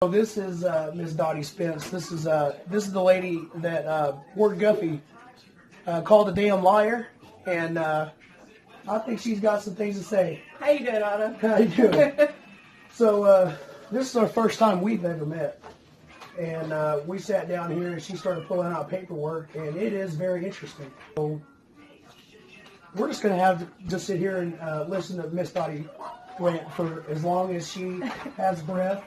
So this is Miss Dottie Spence. This is the lady that Ward Guffey called a damn liar, and I think she's got some things to say. How you doing, Otto? How you doing? So this is our first time we've ever met, and we sat down here and she started pulling out paperwork, and it is very interesting. So we're just going to have to sit here and listen to Miss Dottie rant for as long as she has breath.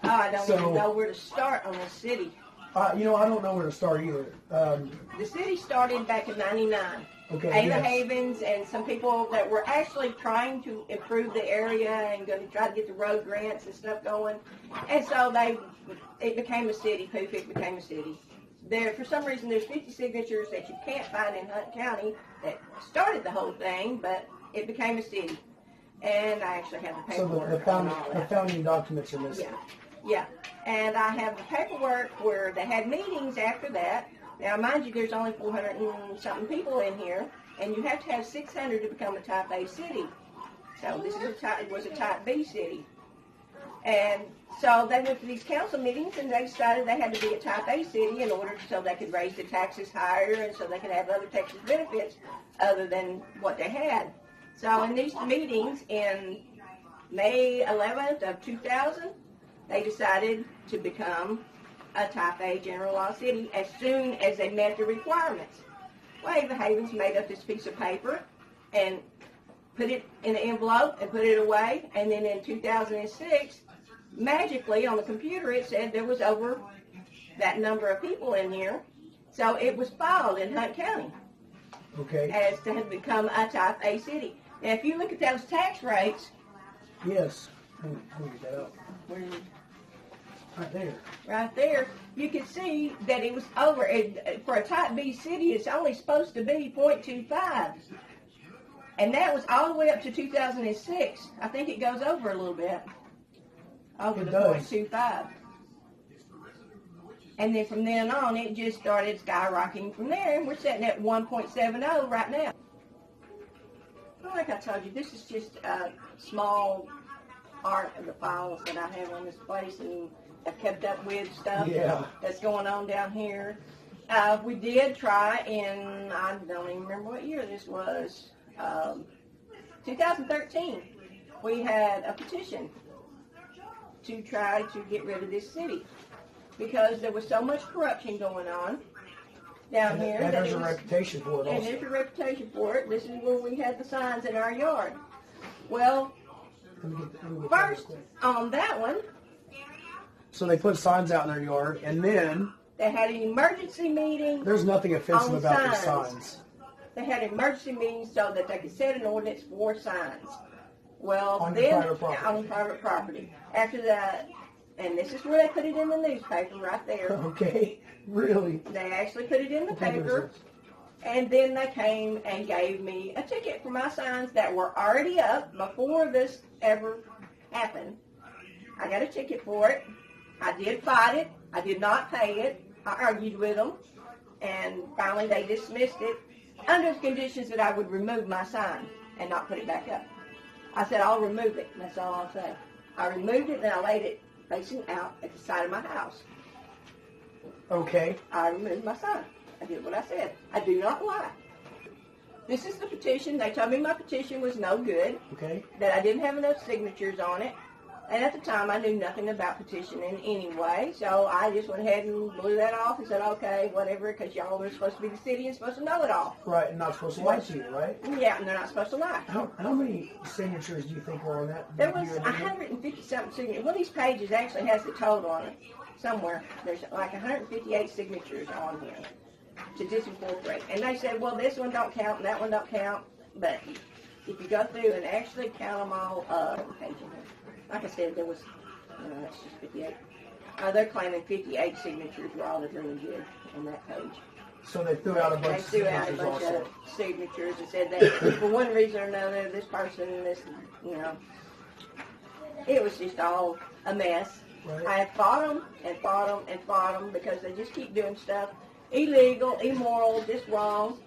Oh, I don't even know where to start on the city. I don't know where to start either. The city started back in '99. Okay. Ada yes. Havens and some people that were actually trying to improve the area and going to try to get the road grants and stuff going. And so it became a city. Poof, it became a city. There, for some reason, there's 50 signatures that you can't find in Hunt County that started the whole thing, but it became a city. And I actually have the paperwork. So the founding documents are missing. Yeah, and I have the paperwork where they had meetings after that. Now, mind you, there's only 400 and something people in here, and you have to have 600 to become a Type A city. So this was a Type B city. And so they went to these council meetings, and they decided they had to be a Type A city in order so they could raise the taxes higher and so they could have other Texas benefits other than what they had. So in these meetings in May 11th of 2000, they decided to become a Type A general law city as soon as they met the requirements. Well, Ada Havens made up this piece of paper and put it in an envelope and put it away. And then in 2006, magically on the computer, it said there was over that number of people in here. So it was filed in Hunt County as to have become a Type A city. Now, if you look at those tax rates. Yes. Let me get that up. Right there. Right there, you can see that it was over. For a Type B city, it's only supposed to be 0.25. And that was all the way up to 2006. I think it goes over a little bit. Over the 0.25. And then from then on, it just started skyrocketing from there. And we're sitting at 1.70 right now. Well, like I told you, this is just a small part of the files that I have on this place, and I've kept up with stuff that's going on down here. We did try in, I don't even remember what year this was, 2013. We had a petition to try to get rid of this city because there was so much corruption going on down here. And there's a reputation for it also. And there's a reputation for it. This is where we had the signs in our yard. Well, first, on that one. So they put signs out in their yard, and then they had an emergency meeting. There's nothing offensive about these signs. They had an emergency meeting so that they could set an ordinance for signs. Well, on private property. After that, and this is where they put it in the newspaper right there. Okay, really? They actually put it in the paper. And then they came and gave me a ticket for my signs that were already up before this ever happened. I got a ticket for it. I did fight it. I did not pay it. I argued with them. And finally they dismissed it under the conditions that I would remove my sign and not put it back up. I said, I'll remove it. That's all I'll say. I removed it and I laid it facing out at the side of my house. Okay. I removed my sign. I did what I said. I do not lie. This is the petition. They told me my petition was no good. Okay. That I didn't have enough signatures on it. And at the time, I knew nothing about petitioning anyway. So I just went ahead and blew that off and said, okay, whatever, because y'all are supposed to be the city and supposed to know it all. Right, and not supposed to lie to you, right? Yeah, and they're not supposed to lie. How many signatures do you think were on that? There was 150-something signatures. One of these pages actually has the total on it somewhere. There's like 158 signatures on here to disincorporate. And they said, well, this one don't count and that one don't count. But if you go through and actually count them all up, like I said, there was, that's just 58. They're claiming 58 signatures were all that really did on that page. So they threw out a bunch of signatures. They threw out a bunch of signatures and said that for one reason or another, this person, it was just all a mess. Right. I have fought them and fought them and fought them because they just keep doing stuff illegal, immoral, just wrong.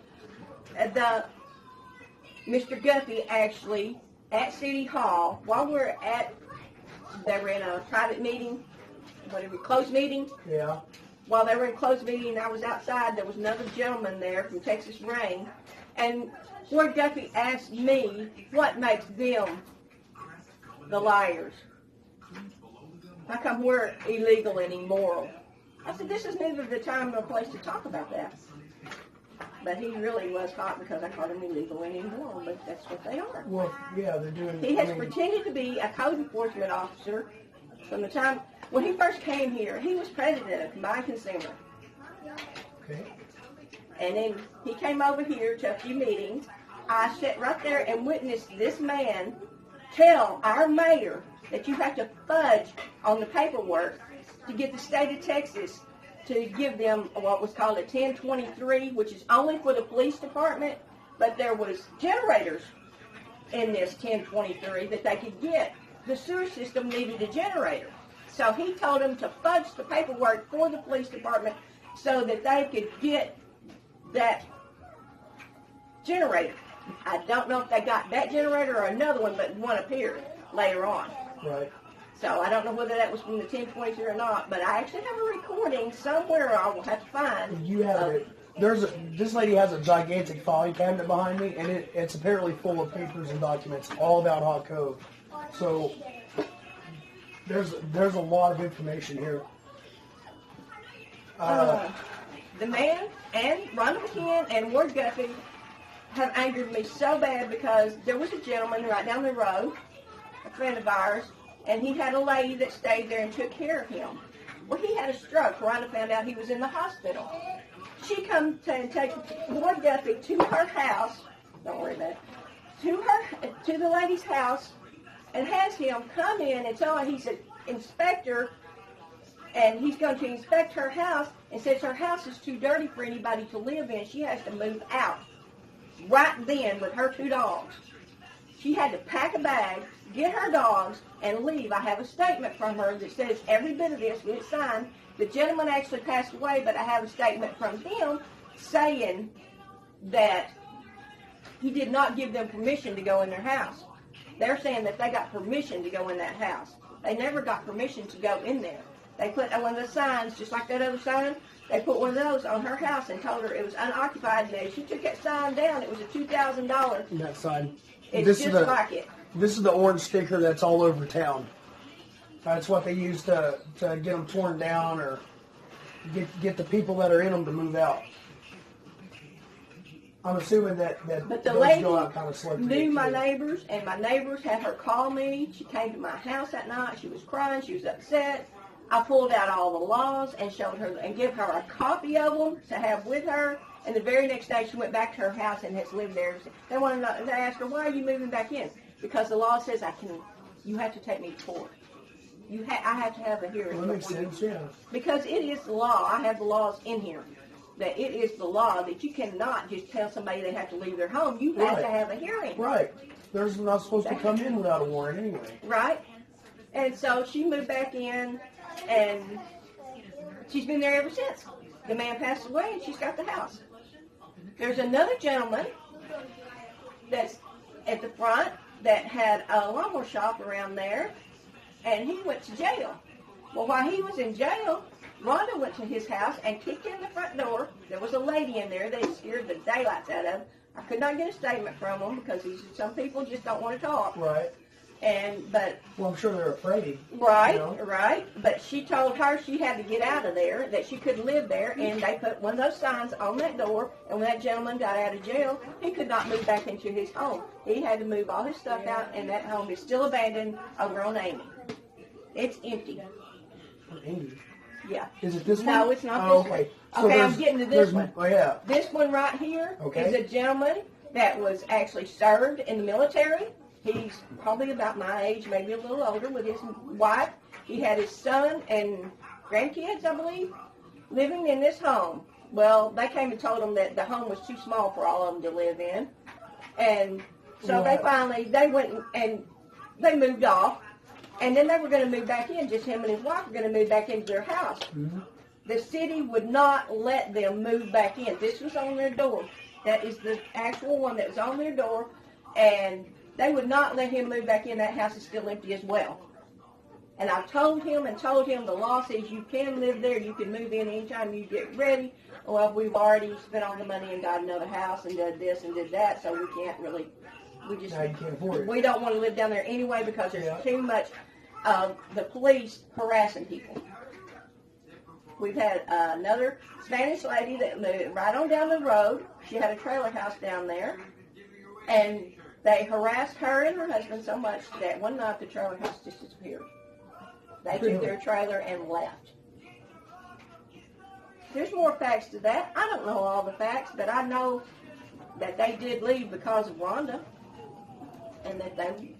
Mr. Guffey actually, at City Hall, while we're at they were in a private meeting, whatever, closed meeting. Yeah. While they were in closed meeting, I was outside. There was another gentleman there from Texas Rain, and Ward Guffey asked me what makes them the liars. How come we're illegal and immoral? I said, this is neither the time nor place to talk about that. But he really was hot because I called him illegal and immoral, but that's what they are. Well, yeah, they're doing. He has pretended to be a code enforcement officer from the time when he first came here. He was president of Combined Consumer. Okay. And then he came over here to a few meetings. I sat right there and witnessed this man tell our mayor that you have to fudge on the paperwork to get the state of Texas to give them what was called a 1023, which is only for the police department, but there was generators in this 1023 that they could get. The sewer system needed a generator. So he told them to fudge the paperwork for the police department so that they could get that generator. I don't know if they got that generator or another one, but one appeared later on. Right. So I don't know whether that was from the 1023 or not, but I actually have a recording somewhere I will have to find. You have it. This lady has a gigantic filing cabinet behind me, and it's apparently full of papers and documents all about Hot Cove. So there's a lot of information here. The man and Rhonda McKeon and Ward Guffey have angered me so bad because there was a gentleman right down the road, a friend of ours, and he had a lady that stayed there and took care of him. Well, he had a stroke. Rhonda found out he was in the hospital. She come and takes Ward Guffey to her house. Don't worry about it. To the lady's house, and has him come in and tell her he's an inspector, and he's going to inspect her house, and says her house is too dirty for anybody to live in. She has to move out. Right then, with her 2 dogs, she had to pack a bag, get her dogs, and leave. I have a statement from her that says every bit of this, when it's signed. The gentleman actually passed away, but I have a statement from him saying that he did not give them permission to go in their house. They're saying that they got permission to go in that house. They never got permission to go in there. They put one of the signs, just like that other sign, they put one of those on her house and told her it was unoccupied. And she took that sign down. It was a $2,000. That sign. It's just like it. This is the orange sticker that's all over town. That's what they use to get them torn down or get the people that are in them to move out. I'm assuming that but the those lady go out kind of slow. knew my neighbors, and my neighbors had her call me. She came to my house that night. She was crying. She was upset. I pulled out all the laws and showed her and give her a copy of them to have with her. And the very next day, she went back to her house and has lived there. They want to know. They asked her, "Why are you moving back in?" Because the law says you have to take me to court. I have to have a hearing. Well, that makes sense, yeah. Because it is the law. I have the laws in here. That it is the law that you cannot just tell somebody they have to leave their home. You have to have a hearing. Right. They're not supposed to come in without a warrant anyway. Right. And so she moved back in, and she's been there ever since. The man passed away, and she's got the house. There's another gentleman that's at the front that had a lawnmower shop around there, and he went to jail. Well, while he was in jail, Rhonda went to his house and kicked in the front door. There was a lady in there. They scared the daylights out of him. I could not get a statement from him because some people just don't want to talk. Right. Well, I'm sure they're afraid. Right, right. But she told her she had to get out of there, that she couldn't live there, and they put one of those signs on that door, and when that gentleman got out of jail, he could not move back into his home. He had to move all his stuff out, and that home is still abandoned over on Amy. It's empty. Amy? Yeah. Is it this one? No, it's not this one. So okay, I'm getting to this one. Oh, yeah. This one right here is a gentleman that was actually served in the military. He's probably about my age, maybe a little older, with his wife. He had his son and grandkids, I believe, living in this home. Well, they came and told him that the home was too small for all of them to live in. And so they went and they moved off. And then they were going to move back in. Just him and his wife were going to move back into their house. Mm-hmm. The city would not let them move back in. This was on their door. That is the actual one that was on their door. And they would not let him move back in. That house is still empty as well. And I've told him the law says you can live there, you can move in anytime you get ready. Well, we've already spent all the money and got another house and did this and did that, so we can't really, now you can't afford it. we don't want to live down there anyway because there's too much of the police harassing people. We've had another Spanish lady that moved right on down the road. She had a trailer house down there, and they harassed her and her husband so much that one night the trailer house just disappeared. They took their trailer and left. There's more facts to that. I don't know all the facts, but I know that they did leave because of Rhonda, and that they,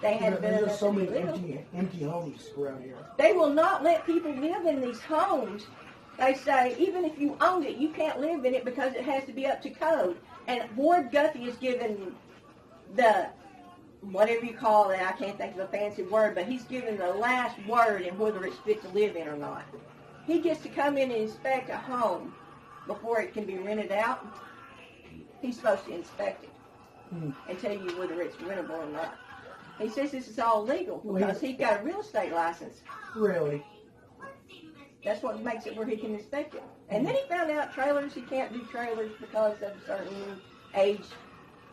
they had been. There's so many empty homes around here. They will not let people live in these homes. They say even if you own it, you can't live in it because it has to be up to code. And Ward Guffey is given the, whatever you call it, I can't think of a fancy word, but he's given the last word in whether it's fit to live in or not. He gets to come in and inspect a home before it can be rented out. He's supposed to inspect it and tell you whether it's rentable or not. He says this is all legal because he's got a real estate license. Really? That's what makes it where he can inspect it. And then he found out trailers, he can't do trailers because of a certain age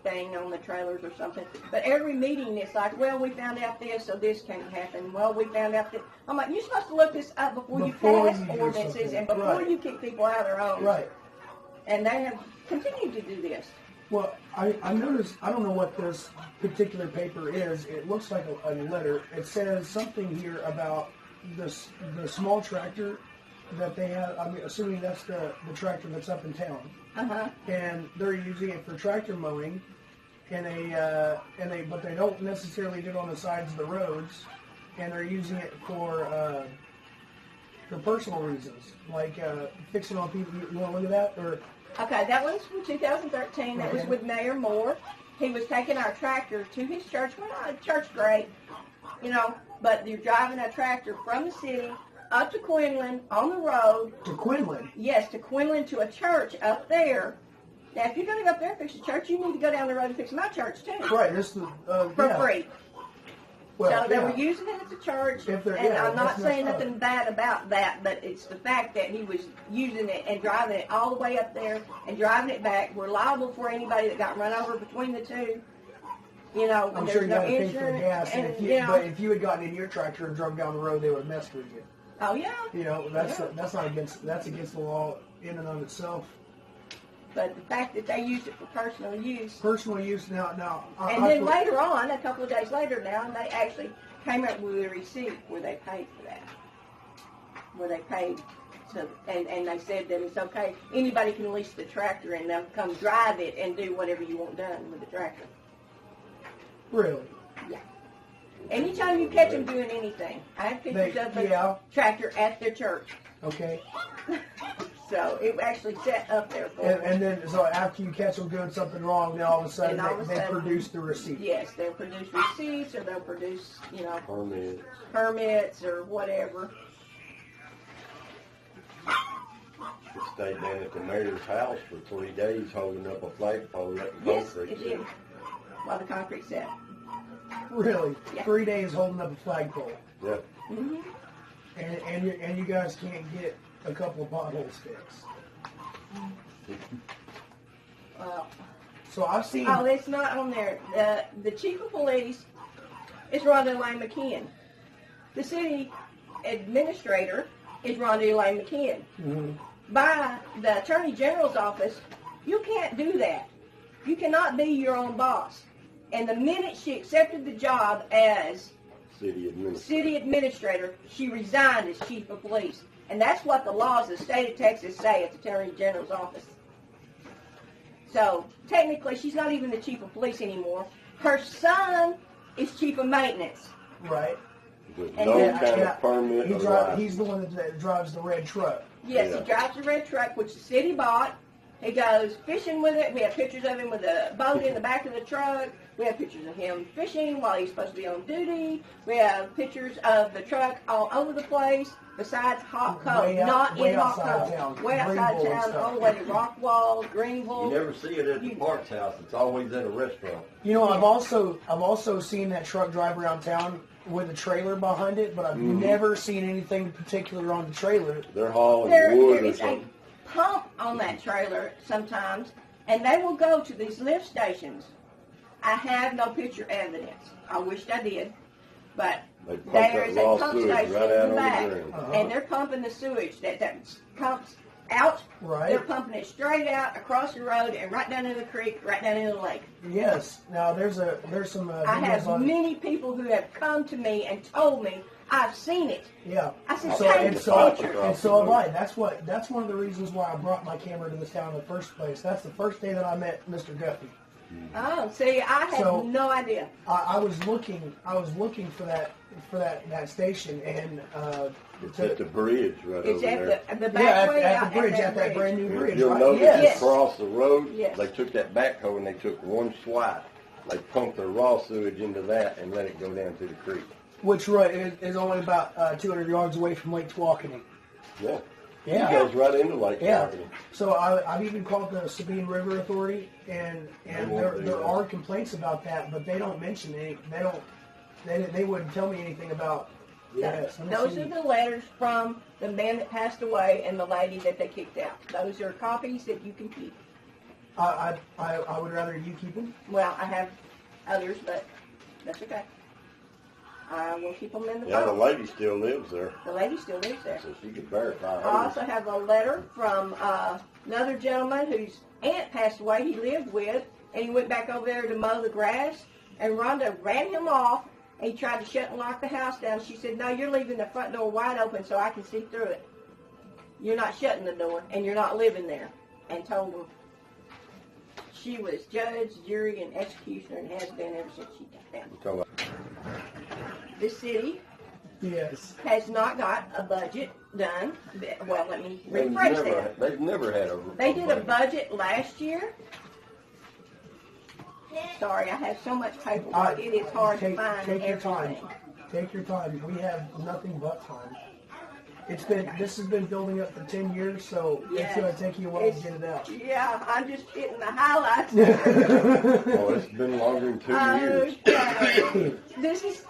thing on the trailers or something. But every meeting it's like, well, we found out this, so this can't happen. Well, we found out that. I'm like, you're supposed to look this up before you pass ordinances and before you kick people out of their homes. Right. And they have continued to do this. Well, I noticed, I don't know what this particular paper is. It looks like a letter. It says something here about the small tractor that they have. I'm assuming that's the tractor that's up in town. Uh-huh. And they're using it for tractor mowing, but they don't necessarily do it on the sides of the roads, and they're using it for personal reasons, like fixing on people. You want to look at that? Or okay, that one's from 2013. That was with Mayor Moore. He was taking our tractor to his church. We're not a church great, but you're driving a tractor from the city up to Quinlan on the road. To Quinlan? Yes, to Quinlan to a church up there. Now, if you're going to go up there and fix a church, you need to go down the road and fix my church too. Right, this for free. Well, so they were using it as a church, and I'm not saying nothing bad about that, but it's the fact that he was using it and driving it all the way up there and driving it back. We're liable for anybody that got run over between the two. I'm sure you got to pay for the gas, but if you had gotten in your tractor and drove down the road, they would have messed with you. Oh yeah. That's against the law in and of itself. But the fact that they used it for personal use. Personal use now. And then later on, a couple of days later now, they actually came up with a receipt where they paid for that. Where they paid, and they said that it's okay. Anybody can lease the tractor and they'll come drive it and do whatever you want done with the tractor. Really? Yeah. Anytime you catch them doing anything, I have pictures of the tractor at their church. Okay. So it actually sat up there for them. And then, so after you catch them doing something wrong, then all of a sudden they produce the receipt. Yes, they'll produce receipts, or they'll produce, permits or whatever. It stayed down at the mayor's house for 3 days holding up a flagpole at the Yes, concrete it did. While the concrete set. Really? Yeah. 3 days holding up a flagpole. Yeah. Mm-hmm. And you guys can't get a couple of potholes fixed. So I've seen. Oh, it's not on there. The chief of police is Rhonda Lane McKeon. The city administrator is Rhonda Lane McKeon. Mm-hmm. By the attorney general's office, you can't do that. You cannot be your own boss. And the minute she accepted the job as city administrator, she resigned as chief of police. And that's what the laws of the state of Texas say at the attorney general's office. So technically, she's not even the chief of police anymore. Her son is chief of maintenance. Right. With no kind of permit. He's the one that drives the red truck. Yes, he drives the red truck, which the city bought. He goes fishing with it. We have pictures of him with a boat in the back of the truck. We have pictures of him fishing while he's supposed to be on duty. We have pictures of the truck all over the place, besides Hot Cove, not in Hot Cove. Way outside town, all the way to Rockwall, Greenville. You never see it at the Parks House. It's always at a restaurant. I've also seen that truck drive around town, with a trailer behind it, but I've never seen anything particular on the trailer. They're hauling There wood or is a something. pump on that trailer sometimes, and they will go to these lift stations. I have no picture evidence. I wished I did, but They pump there's that a raw pump sewage station right in out the on the back, ground. and they're pumping the sewage that pumps out. Right. They're pumping it straight out across the road and right down into the creek, right down into the lake. Yes. Now there's some. I have videos on many people who have come to me and told me I've seen it. Yeah. I said, So "Hey, and so picture." and so have I. That's one of the reasons why I brought my camera to this town in the first place. That's the first day that I met Mr. Guffey. Oh, see, I had So- no idea. I was looking for that station, and It's at the bridge right It's over there. at the yeah, back way at out the bridge, at at that brand new And bridge, you'll right? notice Yes. across the road, Yes. they took that backhoe and they took one swipe. They pumped the raw sewage into that and let it go down to the creek. Which is only about 200 yards away from Lake Tawakoni. Yeah. Yeah. It goes right into Lake Yeah. Tawakoni. So I've even called the Sabine River Authority, and there are complaints about that, but they don't mention any. They wouldn't tell me anything about. Yes, let me Those see. are the letters from the man that passed away and the lady that they kicked out. Those are copies that you can keep. I would rather you keep them. Well, I have others, but that's okay. I will keep them in the Yeah, the file. lady still lives there, The lady still lives there. so she could verify I her. also have a letter from another gentleman whose aunt passed away. He lived with, and he went back over there to mow the grass, and Rhonda ran him off, and he tried to shut and lock the house down. She said, "No, you're leaving the front door wide open so I can see through it. You're not shutting the door, and you're not living there," and told him she was judge, jury, and executioner, and has been ever since she got down. I'm talking about- This city Yes. has not got a budget done. Well, let me They've rephrase never, that. they've never had a. They did a budget last year. Sorry, I have so much paperwork. It is hard to find Take your time. everything. Take your time. We have nothing but time. This has been building up for 10 years, so Yes. it's going to take you a while to get it out. Yeah, I'm just hitting the highlights. Oh, it's been longer than 2 years. Okay. This is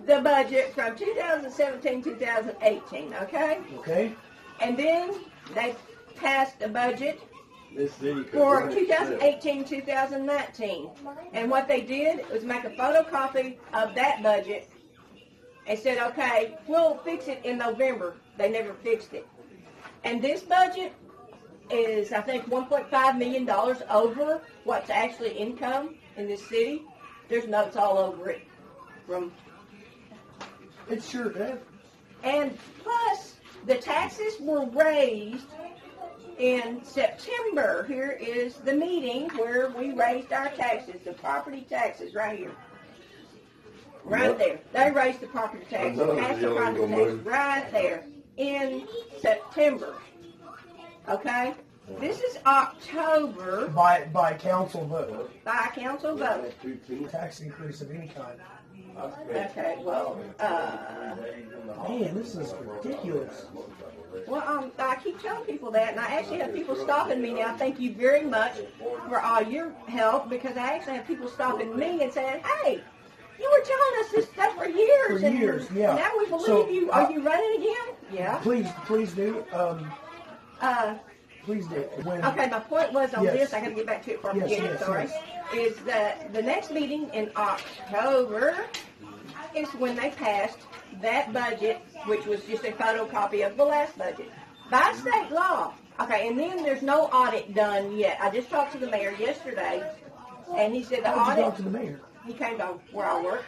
the budget from 2017-2018, okay? Okay? And then they passed a budget This city could for run itself. 2018-2019. And what they did was make a photocopy of that budget and said, okay, we'll fix it in November. They never fixed it. And this budget is, I think, $1.5 million over what's actually income in this city. There's notes all over it. It's sure. And plus, the taxes were raised in September. Here is the meeting where we raised our taxes, the property taxes right here. Right there. They raised the property taxes, know passed the the property illegal taxes move. right there in September. Okay? This is October By council vote. by council vote. Tax increase of any kind. Okay, well, Man, this is ridiculous. Well, I keep telling people that, and I actually have people stopping me now. Thank you very much for all your help, because I actually have people stopping me and saying, "Hey, you were telling us this stuff for years, For years, yeah. Now we believe So, you. Are you running again?" Yeah. Please do. Uh, Please do. When, okay, my point was on Yes. this. I got to get back to it before I Yes, forget it. yes, Sorry. yes. Is that the next meeting in October is when they passed that budget, which was just a photocopy of the last budget, by state law. Okay, and then there's no audit done yet. I just talked to the mayor yesterday, and he said the how did you talk audit, to the mayor? he came to where I work.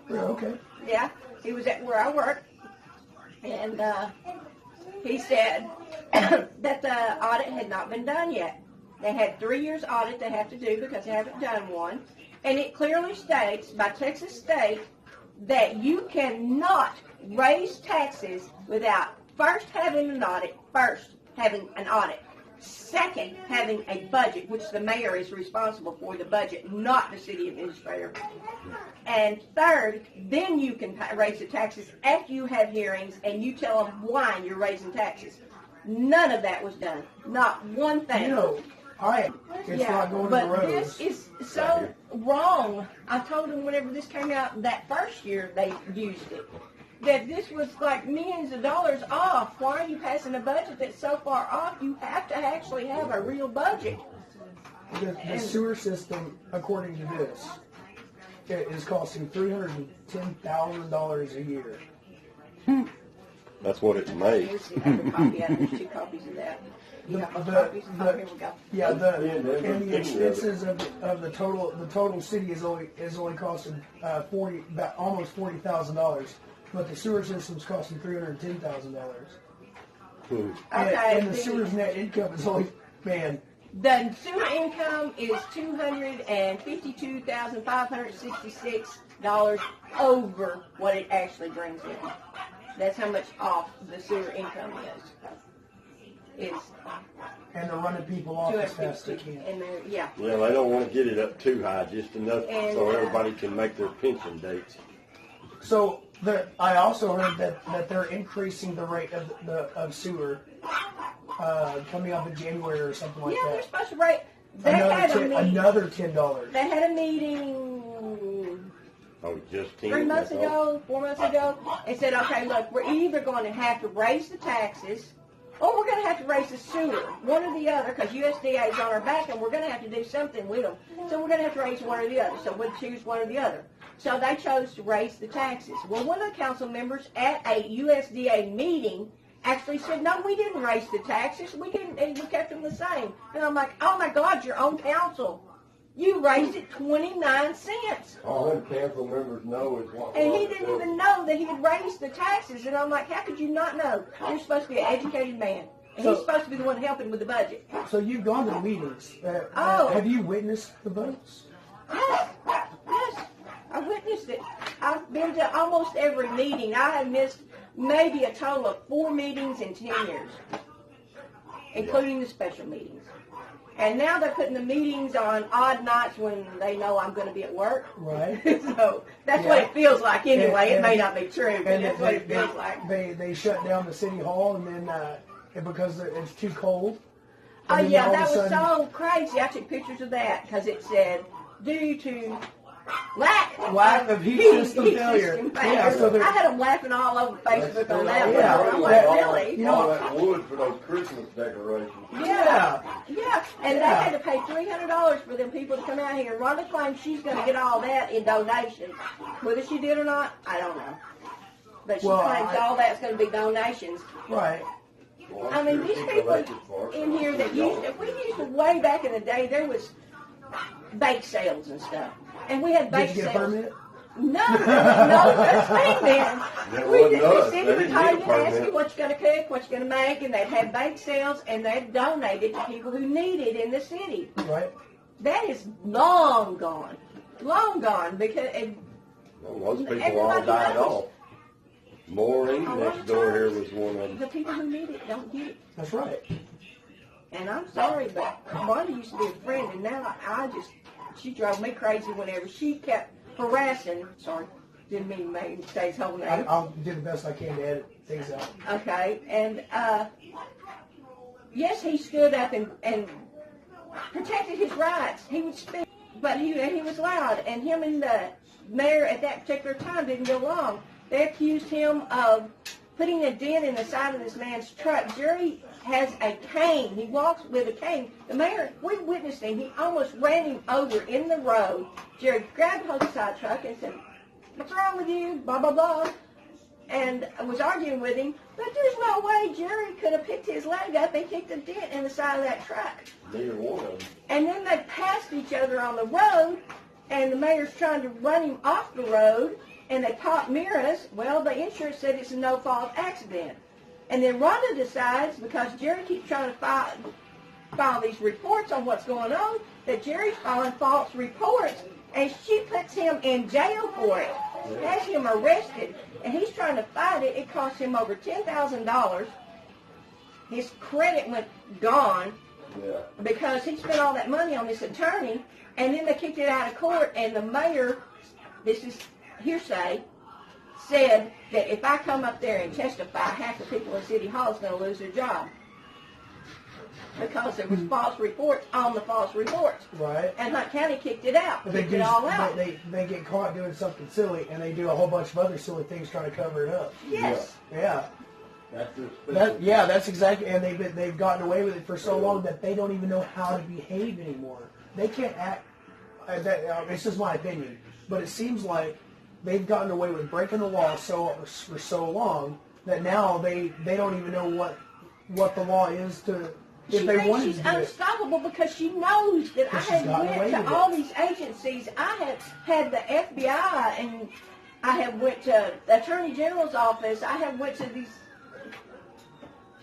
Yeah, okay. Yeah, he was at where I work, and he said that the audit had not been done yet. They had 3 years audit they have to do because they haven't done one, and it clearly states by Texas state that you cannot raise taxes without first having an audit, second having a budget, which the mayor is responsible for the budget, not the city administrator, and third, then you can raise the taxes after you have hearings and you tell them why you're raising taxes. None of that was done. Not one thing. pipe. It's not going to the but roads. this is so wrong. I told them whenever this came out that first year they used it, that this was like millions of dollars off. Why are you passing a budget that's so far off? You have to actually have a real budget. The sewer system, according to this, it is costing $310,000 a year. That's what it's made. Here's the other copy. There's 2 copies of that. You got both copies? Oh, here we go. Yeah, and the expenses of the total city is only costing almost $40,000, but the sewer system's costing $310,000. Okay, And the sewer's net income is only, man. The sewer income is $252,566 over what it actually brings in. That's how much off the sewer income is. And they're running people off as fast as they can. And yeah. Well, they don't want to get it up too high, just enough And, so everybody can make their pension dates. So I also heard that they're increasing the rate of sewer coming up in January or something like Yeah, they're that. supposed to rate. Another $10. They had a meeting Oh, just 10. 4 months ago, and said, okay, look, we're either going to have to raise the taxes or we're going to have to raise the sewer, one or the other, because USDA is on our back and we're going to have to do something with them. So we're going to have to raise one or the other. So we'll choose one or the other. So they chose to raise the taxes. Well, one of the council members at a USDA meeting actually said, no, we didn't raise the taxes. We didn't, and we kept them the same. And I'm like, oh my God, your own council. You raised it 29 cents. All them council members know is what. And he didn't even know that he had raised the taxes. And I'm like, how could you not know? You're supposed to be an educated man. And he's supposed to be the one helping with the budget. So you've gone to the meetings. Oh. Have you witnessed the votes? Yes, I witnessed it. I've been to almost every meeting. I have missed maybe a total of 4 meetings in 10 years, including the special meetings. And now they're putting the meetings on odd nights when they know I'm going to be at work. Right. So that's what it feels like anyway. It may not be true, but And that's what it feels like. They shut down the city hall, and then because it's too cold. Oh, And then yeah, all of a that was sudden- so crazy. I took pictures of that because it said, due to lack of heat system failure. Yeah, so I had them laughing all over Facebook on that one. Yeah, I'm like, really? You know, All that wood for those Christmas decorations. Yeah. And they had to pay $300 for them people to come out here. Rhonda claims she's going to get all that in donations. Whether she did or not, I don't know. But she claims all that's going to be donations. Right. Well, I mean, sure these people people elected for it. in here that we used to way back in the day, there was bake sales and stuff. And we had bake Did you get a sales. permit? No, such thing then. That We wasn't just us. the city They would didn't call get you a and ask permit. you what you're going to cook, what you're going to make, and they'd have bake sales, and they'd donate it to people who need it in the city. Right. That is long gone. Long gone, because Well, most people all everybody died knows. off. Maureen A lot next of door here times, was one of them. the people who need it don't get it. That's right. And I'm sorry, but Wanda used to be a friend, and now she drove me crazy whenever she kept harassing. Sorry, didn't mean to make him say his whole name. I'll do the best I can to edit things out. Okay, and yes, he stood up and protected his rights. He would speak, but he was loud, and him and the mayor at that particular time didn't get along. They accused him of putting a dent in the side of this man's truck. Jerry has a cane. He walks with a cane. The mayor, we witnessed him. He almost ran him over in the road. Jerry grabbed hold of the side truck and said, "What's wrong with you?" Blah, blah, blah. And I was arguing with him. But there's no way Jerry could have picked his leg up and kicked a dent in the side of that truck. Neither one of them. And then they passed each other on the road, and the mayor's trying to run him off the road, and they caught mirrors. Well, the insurance said it's a no-fault accident. And then Rhonda decides, because Jerry keeps trying to file these reports on what's going on, that Jerry's filing false reports, and she puts him in jail for it, has him arrested, and he's trying to fight it. It cost him over $10,000. His credit went gone because he spent all that money on this attorney, and then they kicked it out of court, and the mayor, this is hearsay, said that if I come up there and testify, half the people in City Hall is going to lose their job. because there was false reports on the false reports. Right. And Hunt County kicked it out. They Kicked it all out. They get caught doing something silly, and they do a whole bunch of other silly things trying to cover it up. Yes. Yeah. That's That's exactly, and they've gotten away with it for so long that they don't even know how to behave anymore. They can't act. It's just my opinion, but it seems like they've gotten away with breaking the law for so long that now they don't even know what the law is to. If She they thinks wanted she's to do it. unstoppable because she knows that I She's have gotten away went to with all it. these agencies. I have had the FBI, and I have went to the Attorney General's office. I have went to these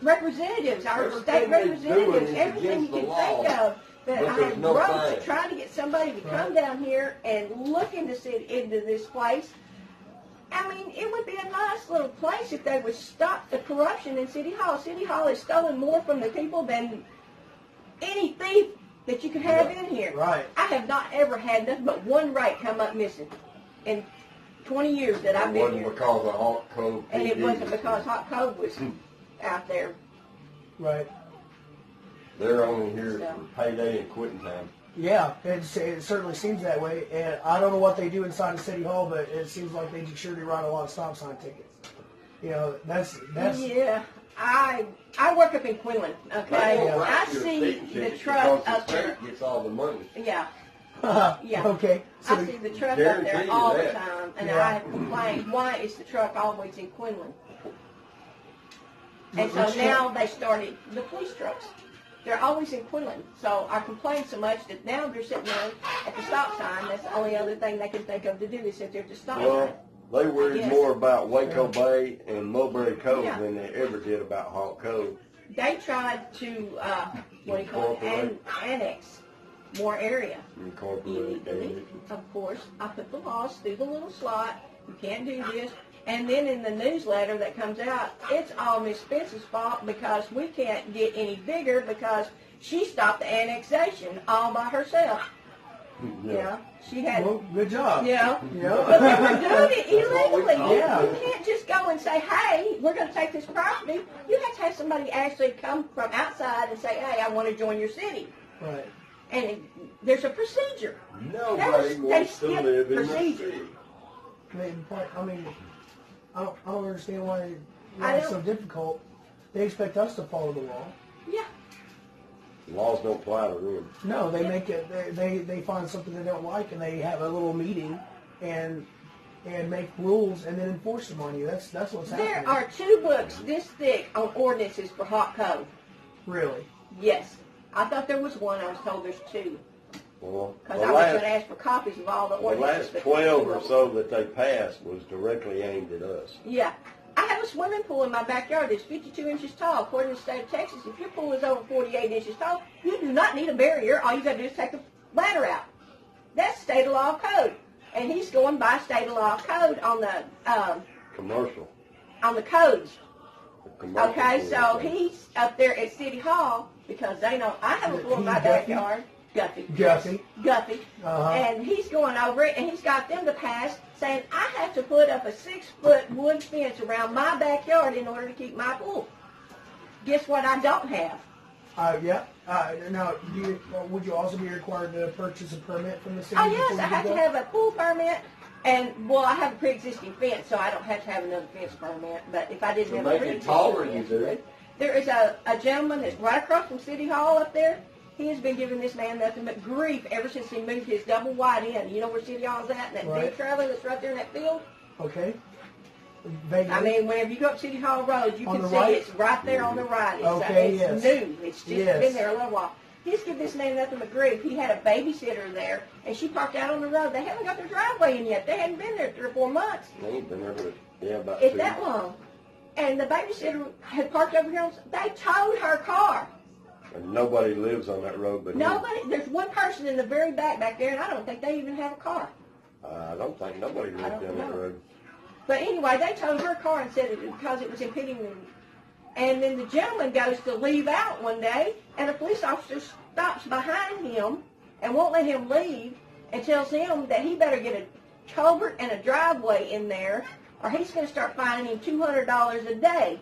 representatives, our Everything state they're representatives, doing is everything you against the can law. think of. That But I there's have no wrote to fine. try to get somebody to come down here and look into this place. I mean, it would be a nice little place if they would stop the corruption in City Hall. City Hall is stolen more from the people than any thief that you could have in here. Right. I have not ever had nothing but one rake come up missing in 20 years that I've It been wasn't here. because of Hot Cove. And it PD. wasn't because Hot Cove was out there. Right. They're only here So. for payday and quitting time. Yeah, it certainly seems that way, and I don't know what they do inside of City Hall, but it seems like they sure do write a lot of stop sign tickets. You know, that's Yeah, I work up in Quinlan, okay? They won't write I you a see speeding the ticket truck because up the there. state gets all the money. Yeah, yeah. Okay. So I see the truck up guarantee there you all the that. time, and Yeah. I have complained, why is the truck always in Quinlan? And so Which now they started the police trucks. They're always in Quinlan. So I complained so much that now they're sitting there at the stop sign. That's the only other thing they can think of to do is sit there at the stop sign. Well, they worried Yes. more about Waco Bay and Mulberry Cove Yeah. than they ever did about Hot Cove. They tried to, what do you call it, annex more area. Incorporate Illegally, of course. I put the laws through the little slot. You can't do this. And then in the newsletter that comes out, it's all Miss Spence's fault because we can't get any bigger because she stopped the annexation all by herself. You know, she had, well, good job. you know, Yeah. but they were doing it illegally. Yeah. You can't just go and say, hey, we're going to take this property. You have to have somebody actually come from outside and say, hey, I want to join your city. Right. And there's a procedure. Nobody wants to skip live in the procedure. city. I mean, I don't understand why I it's so don't- difficult. They expect us to follow the law. Yeah. Laws don't apply to them. No, they make it. They find something they don't like, and they have a little meeting, and make rules, and then enforce them on you. That's what's happening. There are 2 books this thick on ordinances for Hot Cove. Really. Yes. I thought there was one. I was told there's 2. Well, Because the I was going to last, ask for copies of all the the ordinances. last but 12 2 or of them. so that they passed was directly aimed at us. Yeah. I have a swimming pool in my backyard that's 52 inches tall. According to the state of Texas, if your pool is over 48 inches tall, you do not need a barrier. All you got to do is take the ladder out. That's state of law code. And he's going by state of law code on the Commercial. codes. The commercial Okay, so pool. he's up there at City Hall because they know I have a pool in my Guffey? backyard. Guffey. Guffey. Guffey. Uh-huh. And he's going over it, and he's got them to pass saying I have to put up a 6-foot wood fence around my backyard in order to keep my pool. Guess what I don't have? Yeah. Now, would you also be required to purchase a permit from the city? Oh, yes, before I you have do to that? have a pool permit. And, well, I have a pre-existing fence, so I don't have to have another fence permit. But if I didn't To have a make it pre-existing taller, fence, you do. would. There is a gentleman that's right across from City Hall up there. He has been giving this man nothing but grief ever since he moved his double wide in. You know where City Hall's at? And that Right. big trailer that's right there in that field? Okay. Vaguely. I mean, whenever you go up City Hall Road, you On can the see right? it's right there on the right. It's, Okay, it's yes. new. It's just Yes. been there a little while. He's giving this man nothing but grief. He had a babysitter there, and she parked out on the road. They haven't got their driveway in yet. They hadn't been there 3 or 4 months. They ain't been there but, yeah, about It's 2. that long. And the babysitter had parked over here. They towed her car. And nobody lives on that road but him. Nobody. There's one person in the very back there, and I don't think they even have a car. I don't think nobody lives don't down that know. road. But anyway, they towed her car and said it because it was impeding them. And then the gentleman goes to leave out one day, and a police officer stops behind him and won't let him leave and tells him that he better get a culvert and a driveway in there, or he's going to start fining him $200 a day.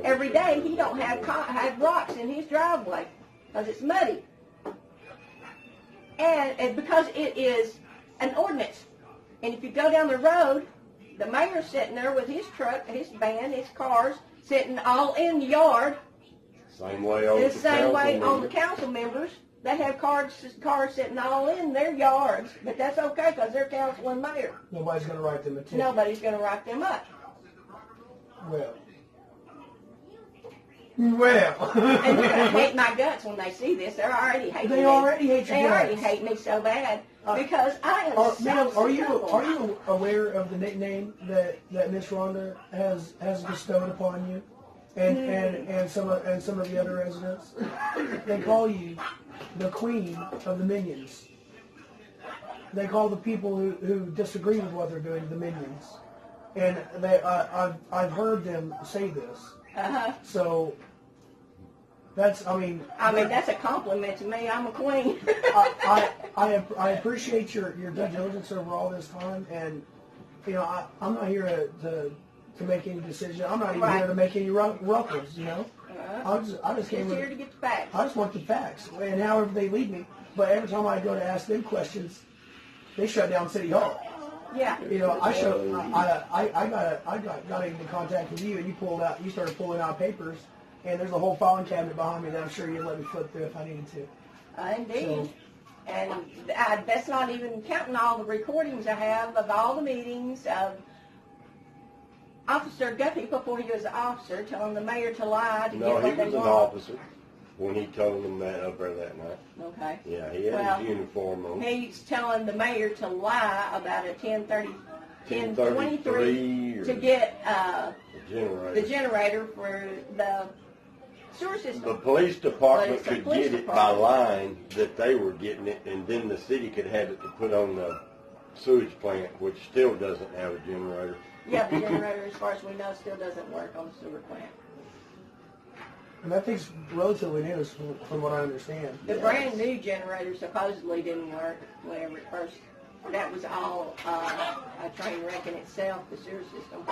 Every day he don't have rocks in his driveway because it's muddy. And because it is an ordinance. And if you go down the road, the mayor's sitting there with his truck, his van, his cars, sitting all in the yard. Same way on the same way on the council members. They have cars sitting all in their yards, but that's okay because they're council and mayor. Nobody's going to write them a ticket. Nobody's going to write them up. Well. And they're going to hate my guts when they see this. They're already hating me. They already hate your They guts. already hate me so bad because I am Ma'am, so are you aware of the nickname that Miss Rhonda has bestowed upon you, and some of the other residents? They call you the queen of the minions. They call the people who disagree with what they're doing the minions, and I've heard them say this. So that's that's a compliment to me. I'm a queen. I appreciate your due diligence over all this time, and I'm not here to make any decision. I'm not even here to make any ruffles. I just came here to get the facts. I just want the facts, and however they lead me. But every time I go to ask them questions, they shut down City Hall. Yeah. I got into contact with you, and you started pulling out papers, and there's a whole filing cabinet behind me that I'm sure you'd let me flip through if I needed to. Indeed. So, and that's not even counting all the recordings I have of all the meetings of Officer Guffey before he was an officer telling the mayor to lie to get what they want. No, he was an officer when he told them that up there that night. Okay. Yeah, he had his uniform on. He's telling the mayor to lie about a 10:23 to get the generator for the sewer system. The police department could get it by line that they were getting it, and then the city could have it to put on the sewage plant, which still doesn't have a generator. Yeah, the generator, as far as we know, still doesn't work on the sewer plant. And that thing's relatively new, from what I understand. The brand new generator supposedly didn't work whenever it first. That was all a train wreck in itself, the sewer system.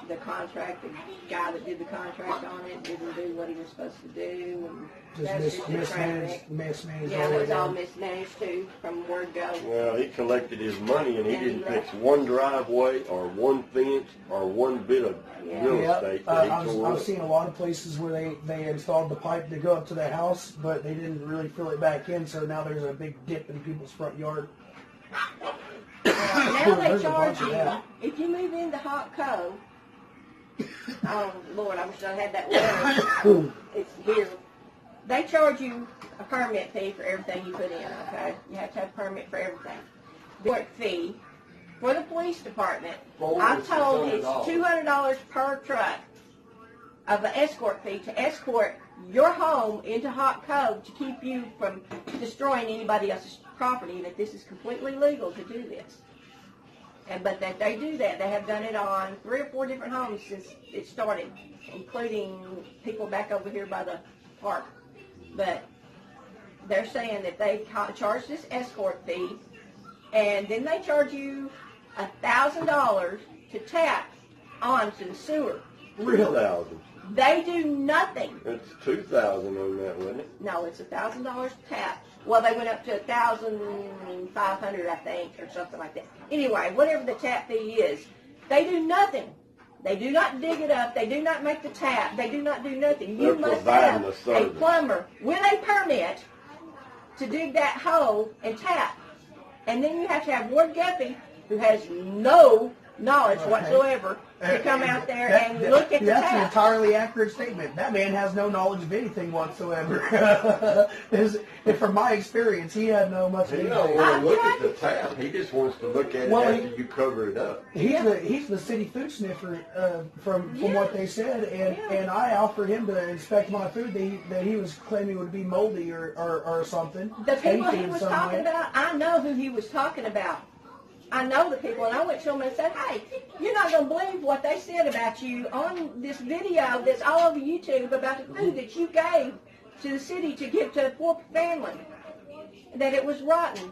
The contract, the guy that did the contract on it didn't do what he was supposed to do. And Just mismanaged. Yeah, it was all mismanaged too, from word go. Well, he collected his money and he didn't fix one driveway or one fence or one bit of real estate that he tore up. I've seen a lot of places where they installed the pipe to go up to the house, but they didn't really fill it back in, so now there's a big dip in people's front yard. Now they charge you, if you move into Hot Cove, oh Lord, I wish I had that letter. It's here. They charge you a permit fee for everything you put in, okay? You have to have a permit for everything. The fee for the police department, I'm told it's $200 per truck of an escort fee to escort your home into Hot Cove to keep you from destroying anybody else's property, that this is completely legal to do this. But that they do that. They have done it on 3 or 4 different homes since it started, including people back over here by the park. But they're saying that they charge this escort fee, and then they charge you $1,000 to tap onto the sewer. $3,000. They do nothing. It's $2,000 on that, wasn't it? No, it's $1,000 to tap. Well, they went up to $1,500, I think, or something like that. Anyway, whatever the tap fee is, they do nothing. They do not dig it up. They do not make the tap. They do not do nothing. You must have a plumber with a permit to dig that hole and tap. And then you have to have Ward Guffey, who has no knowledge whatsoever, to come out there and look at the tap. That's an entirely accurate statement. That man has no knowledge of anything whatsoever. From my experience, he had no much of anything. He don't want to look at the tap. He just wants to look at it after you cover it up. He's the city food sniffer, from what they said, and I offered him to inspect my food that he was claiming would be moldy or something. The people he was talking about, I know who he was talking about. I know the people, and I went to them and said, hey, you're not going to believe what they said about you on this video that's all over YouTube about the food that you gave to the city to give to a poor family, that it was rotten.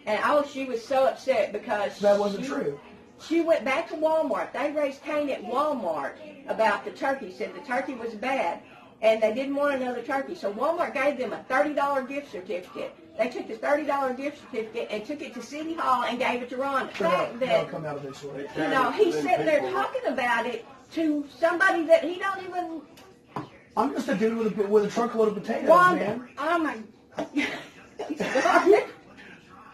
And, she was so upset because that wasn't true. She went back to Walmart. They raised Cain at Walmart about the turkey, said the turkey was bad, and they didn't want another turkey. So Walmart gave them a $30 gift certificate. They took the $30 gift certificate and took it to City Hall and gave it to Rhonda. That'll come out eventually. You know, he's sitting there talking about it to somebody that he don't even... I'm just a dude with a truckload of potatoes, Wanda, man. oh my...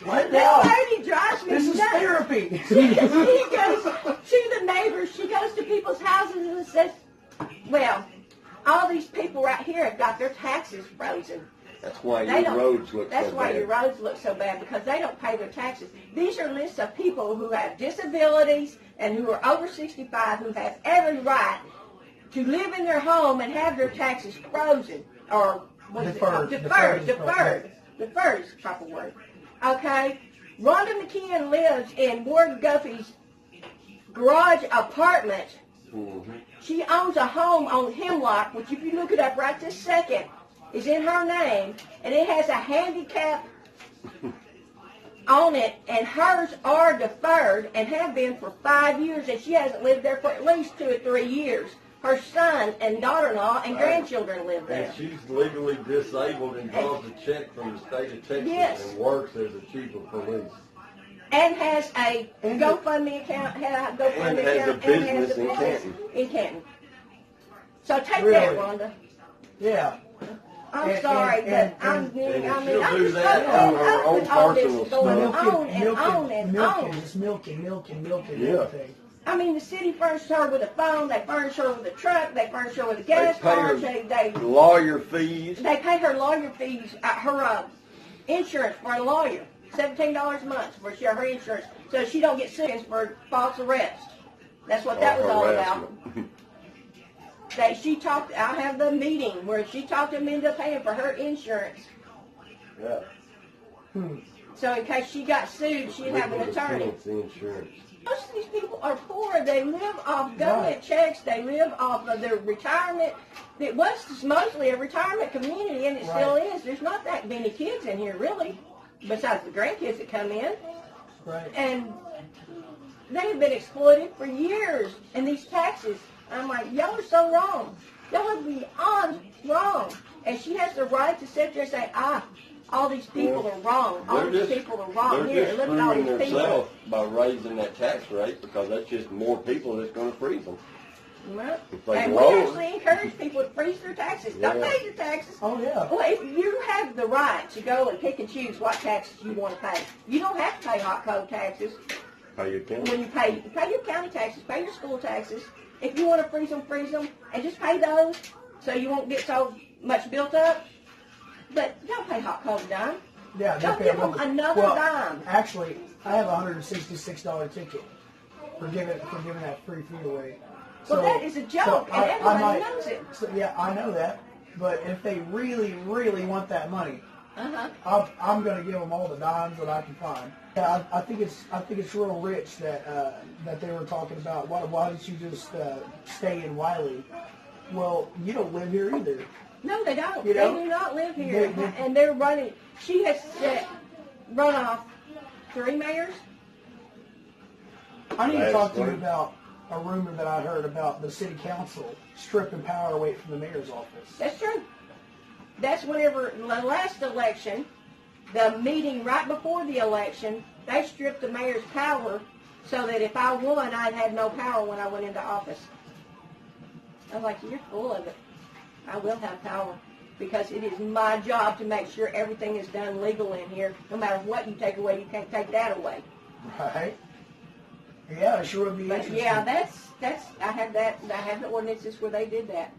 What That now? lady drives me This is nuts. therapy. She goes to the neighbors. She goes to people's houses and says, well, all these people right here have got their taxes frozen. That's why They your don't- roads look That's so why bad. your roads look so bad, because they don't pay their taxes. These are lists of people who have disabilities and who are over 65 who have every right to live in their home and have their taxes frozen, or what is it called? Deferred. Deferred is the proper word. Okay? Rhonda McKeon lives in Ward Guffey's garage apartment. Mm-hmm. She owns a home on Hemlock, which if you look it up right this second, is in her name, and it has a handicap on it, and hers are deferred and have been for 5 years, and she hasn't lived there for at least 2 or 3 years. Her son and daughter-in-law and grandchildren live there. And she's legally disabled and draws a check from the state of Texas Yes. and works as a chief of police. And has a GoFundMe account, And has a business in Canton. In Canton. So take that, Really? Rhonda. Yeah. I'm sorry, but I'm she'll I'm do just that so on her own with all this personal going stuff. on and on and on. Just milking Yeah. everything. I mean, the city furnished her with a phone, they furnished her with a truck, they furnished her with a gas card, they Lawyer fees. pay her lawyer fees, her insurance for a lawyer, $17 a month for her insurance, so she don't get sued for false arrest. That's what that was all about. I have the meeting where she talked them into paying for her insurance. Yeah. So in case she got sued, she'd have an attorney. Insurance. Most of these people are poor. They live off government checks. They live off of their retirement. It was mostly a retirement community, and it still is. There's not that many kids in here, really, besides the grandkids that come in. Right. And they've been exploited for years. And these taxes, I'm like, y'all are so wrong. Y'all are beyond wrong. And she has the right to sit there and say, all these people are wrong. All these people are wrong. They're Here, just look at all screwing these people. themselves by raising that tax rate, because that's just more people that's going to freeze them. Well, If they and we lower- actually encourage people to freeze their taxes. Don't Yeah. pay your taxes. Oh, yeah. Well, if you have the right to go and pick and choose what taxes you want to pay, you don't have to pay hot code taxes. Pay your county. When you pay your county taxes, pay your school taxes. If you want to freeze them, and just pay those so you won't get so much built up. But don't pay hot code dime. Yeah, Don't they give pay them nothing. another Well, dime. Actually, I have a $166 ticket for giving that free food away. Well, that is a joke, and everybody knows it. So, yeah, I know that. But if they really, really want that money, Uh-huh. I'm going to give them all the dimes that I can find. Yeah, I think it's real rich that they were talking about. Why don't you just stay in Wiley? Well, you don't live here either. No, they don't. You know? They do not live here. They- And they're running. She has run off 3 mayors. I need to Last talk to you one. about a rumor that I heard about the city council stripping power away from the mayor's office. That's true. That's whenever the last election, the meeting right before the election, they stripped the mayor's power so that if I won, I'd have no power when I went into office. I was like, you're full of it. I will have power because it is my job to make sure everything is done legal in here. No matter what you take away, you can't take that away. Right? Yeah, it sure would be But interesting. yeah, that's I have the ordinances where they did that.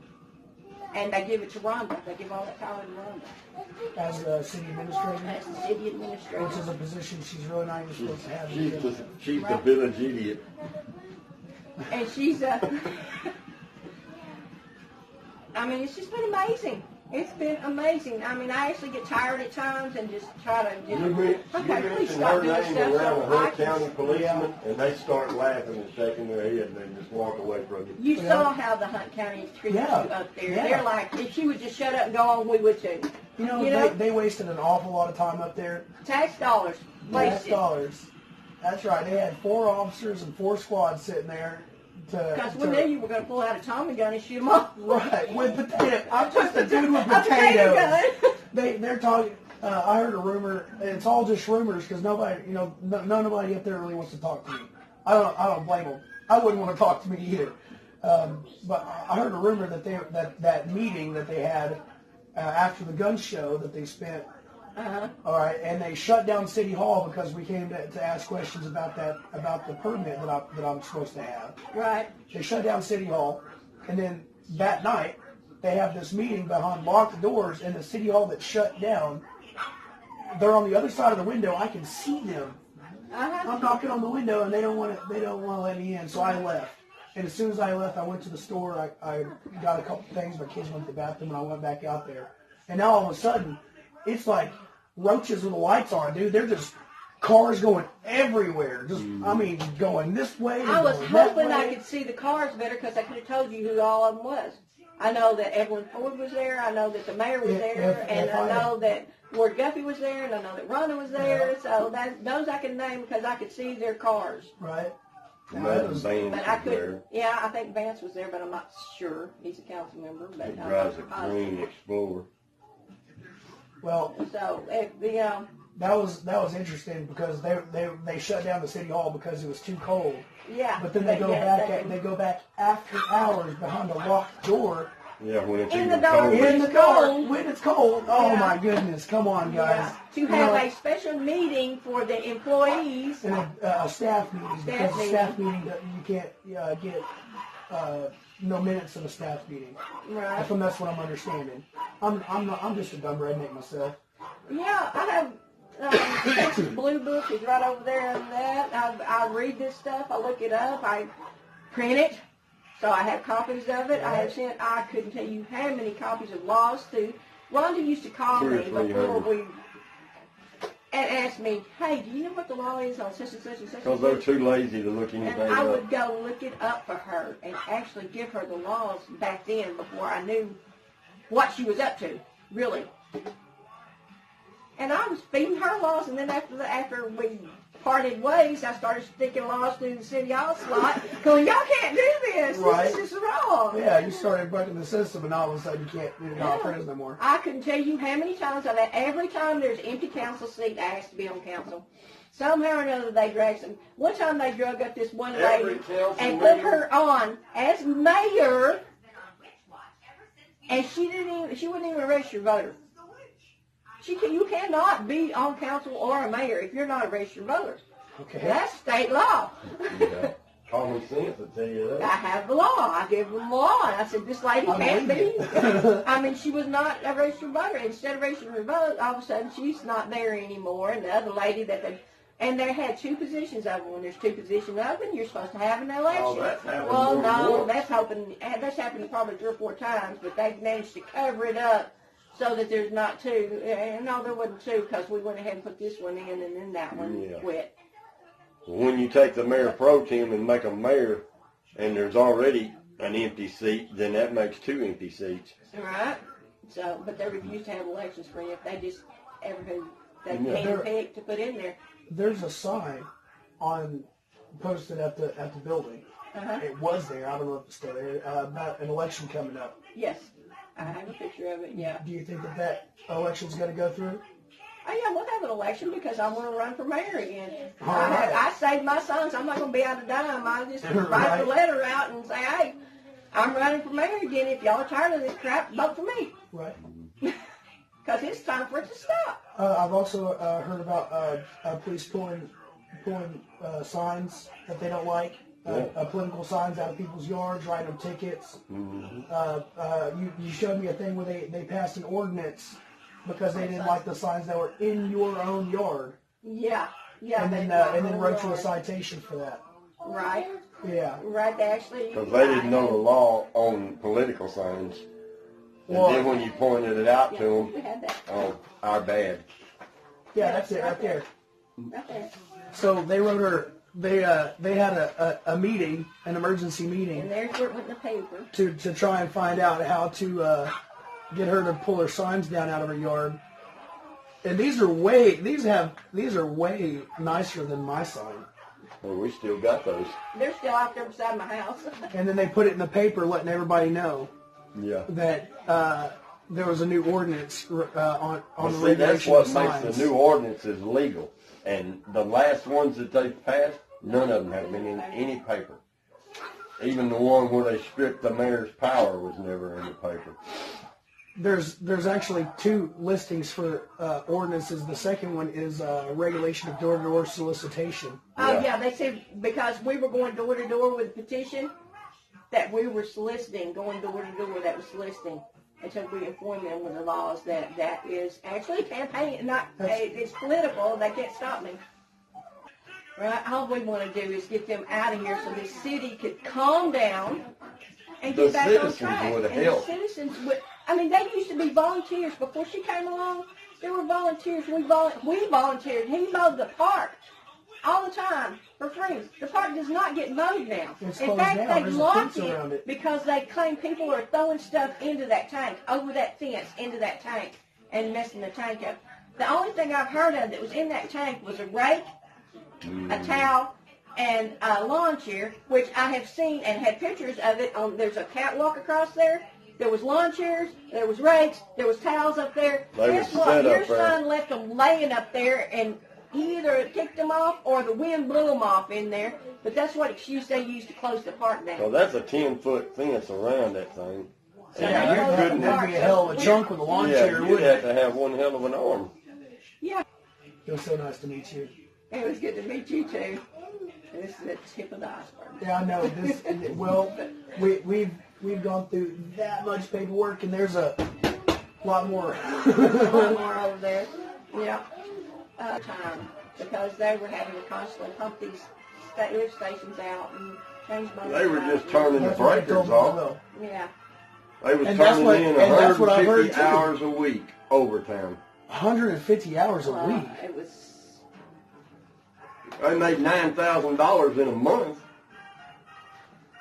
And they give it to Rhonda. They give all that power to Rhonda As the city administrator, as the city administrator. which is a position she's really not even supposed to have. She's the village idiot. And she's I mean, it's just been amazing. It's been amazing. I mean, I actually get tired at times and just try to You okay, please mention stop her doing name stuff around so her I can. county policemen, and they start laughing and shaking their head, and they just walk away from you. You saw how the Hunt County treated you up there. Yeah. They're like, if she would just shut up and go on, we would too. You know, they wasted an awful lot of time up there. Tax dollars Tax wasted. dollars. That's right. They had 4 officers and 4 squads sitting there Because we knew you were going to pull out a Tommy gun and shoot them off. Right, with potato. I'm just a dude with A potato potatoes. gun. They're talking. I heard a rumor. It's all just rumors because nobody, nobody up there really wants to talk to me. I don't blame them. I wouldn't want to talk to me either. But I heard a rumor that that meeting that they had after the gun show that they spent. All right, and they shut down City Hall because we came to ask questions about the permit that I'm supposed to have. Right. They shut down City Hall, and then that night they have this meeting behind locked doors in the City Hall that's shut down. They're on the other side of the window. I can see them. I'm knocking on the window, and they don't want to let me in. So I left. And as soon as I left, I went to the store. I got a couple things. My kids went to the bathroom, and I went back out there. And now all of a sudden, it's like roaches with the lights on, dude. They're just cars going everywhere. Just, going this way. I was hoping I could see the cars better because I could have told you who all of them was. I know that Evelyn Ford was there. I know that the mayor was there, and I know that Ward Guffey was there, and I know that Rhonda was there. Yeah. So those I can name because I could see their cars. Right. Vance there. Yeah, I think Vance was there, but I'm not sure. He's a council member. But he drives a green Explorer. Well, so that was interesting because they shut down the City Hall because it was too cold. Yeah. But then they go back after hours behind a locked door. Yeah, when it's in the dark. In the dark when it's cold. Oh my goodness! Come on, guys. Yeah. To have a special meeting for the employees. And a staff meeting because a staff meeting you can't get no minutes of a staff meeting. Right. That's what I'm understanding. I'm just a dumb redneck myself. Yeah, I have Texas Blue Book is right over there and that. I read this stuff, I look it up, I print it, so I have copies of it. Right. I couldn't tell you how many copies of laws to. Rhonda used to call me before and ask me, hey, do you know what the law is on such and such and such? Because they're too lazy to look anything up. And I would go look it up for her and actually give her the laws back then before I knew what she was up to, really. And I was feeding her laws, and then after we parted ways, I started sticking laws through the City Hall slot, going, y'all can't do this. Right. This is wrong. Yeah, you started breaking the system, and all of a sudden you can't do not friends no more. I couldn't tell you how many times every time there's an empty council seat, I asked to be on council. Somehow or another, they dragged some. One time they drug up this one lady and put her on as mayor, and she wouldn't even register voter. You cannot be on council or a mayor if you're not a registered voter. Okay. That's state law. Yeah. Common sense will tell you that. I have the law. I give them the law. And I said, this lady can't be. She was not a registered voter. Instead of registering her vote, all of a sudden she's not there anymore. And the other lady and they had two positions open. When there's two positions open, you're supposed to have an election. Oh, that's happened. Well, no, that's happened probably 3 or 4 times, but they managed to cover it up so that there's not two. No, there wasn't two because we went ahead and put this one in and then that one quit. When you take the mayor pro tem and make them mayor and there's already an empty seat, then that makes 2 empty seats. Right. So, but they refuse to have elections for you if they just they can't pick to put in there. There's a sign posted at the building. It was there. I don't know if it's still there. About an election coming up. Yes. I have a picture of it, yeah. Do you think that election's going to go through? Oh, yeah, we'll have an election because I want to run for mayor again. Right. I saved my son, so I'm not going to be out of dime. I just write the letter out and say, hey, I'm running for mayor again. If y'all are tired of this crap, vote for me. Right. Because it's time for it to stop. I've also heard about police pulling signs that they don't like. Political signs out of people's yards, writing them tickets. Mm-hmm. You showed me a thing where they passed an ordinance because they didn't like the signs that were in your own yard. Yeah. And then wrote you a citation for that. Right. Yeah. Right, actually. Because they didn't know the law on political signs. And then when you pointed it out to them, we had that. oh, our bad. Yeah, that's it right there. Right there. So they wrote her. They had a meeting, an emergency meeting, and there's where it went in the paper to try and find out how to get her to pull her signs down out of her yard. And these are way nicer than my sign. Well, we still got those. They're still out there beside my house. And then they put it in the paper, letting everybody know that there was a new ordinance on the regulation of signs. That's what makes the new ordinances legal. And the last ones that they passed, none of them have been in any paper. Even the one where they stripped the mayor's power was never in the paper. There's actually 2 listings for ordinances. The second one is regulation of door-to-door solicitation. Oh, yeah, they said because we were going door to door with a petition, that we were soliciting, going door to door, that was soliciting. Until we inform them with the laws that is actually campaign, it's political. They can't stop me. Right? All we want to do is get them out of here so the city could calm down and get back on track. The citizens would help. And the citizens would. I mean, they used to be volunteers before she came along. There were volunteers. We volunteered. He mowed the park all the time for free. The park does not get mowed now. It's in fact, down. they locked it because they claim people are throwing stuff into that tank, over that fence, into that tank, and messing the tank up. The only thing I've heard of that was in that tank was a rake, a towel, and a lawn chair, which I have seen and had pictures of it. There's a catwalk across there. There was lawn chairs, there was rakes, there was towels up there. Guess what? Your son left them laying up there, and he either kicked them off or the wind blew them off in there. But that's what excuse they used to close the park down. Well, that's a 10-foot fence around that thing. So that'd be a hell of a chunk with a lawn chair, you'd have to have one hell of an arm. Yeah. It was so nice to meet you. It was good to meet you, too. And this is the tip of the iceberg. Yeah, I know. We've gone through that much paperwork, and there's a lot more. A lot more over there. Yeah. Time, because they were having to constantly pump these lift stations out and change my. They were just turning the breakers off. Yeah. They was turning in 150 hours a week overtime. 150 hours a week. It was. They made $9,000 in a month.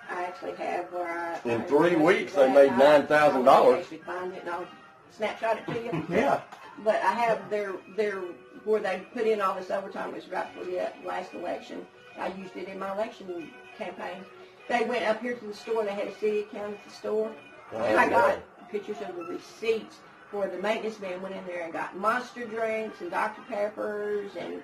I actually have where I. In 3 weeks, they made $9,000. I actually find it and I'll snapshot it to you. Yeah. But I have their where they put in all this overtime was right for the last election. I used it in my election campaign. They went up here to the store. They had a city account at the store. And I got pictures of the receipts where the maintenance man went in there and got Monster drinks and Dr. Peppers and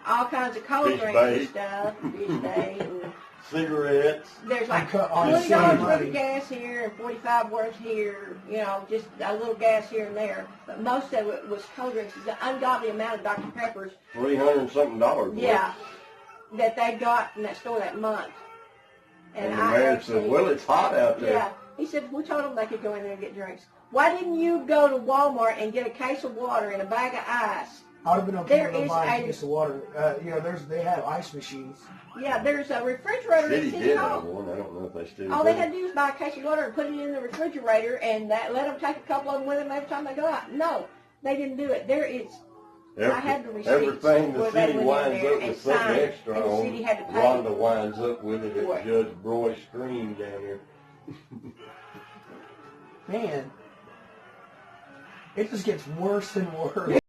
all kinds of cold drinks and stuff. Fish bait and cigarettes. There's like $20 worth of gas here and 45 worth here, just a little gas here and there. But most of it was cold drinks. It's an ungodly amount of Dr. Peppers. $300 and something. Yeah, that they got from that store that month. And the man said, well, it's hot out there. Yeah, he said, we told them they could go in there and get drinks. Why didn't you go to Walmart and get a case of water and a bag of ice? I would have been okay to buy a case of water. They have ice machines. Yeah, there's a refrigerator in City Hall. One. I don't know if they still All they had to do was buy a case of water and put it in the refrigerator and let them take a couple of them with them every time they go out. No, they didn't do it. I had the receipts. Everything the city winds up with something extra and the city had to pay. Rhonda winds up with it at Judge Broy's screen down here. Man, it just gets worse and worse.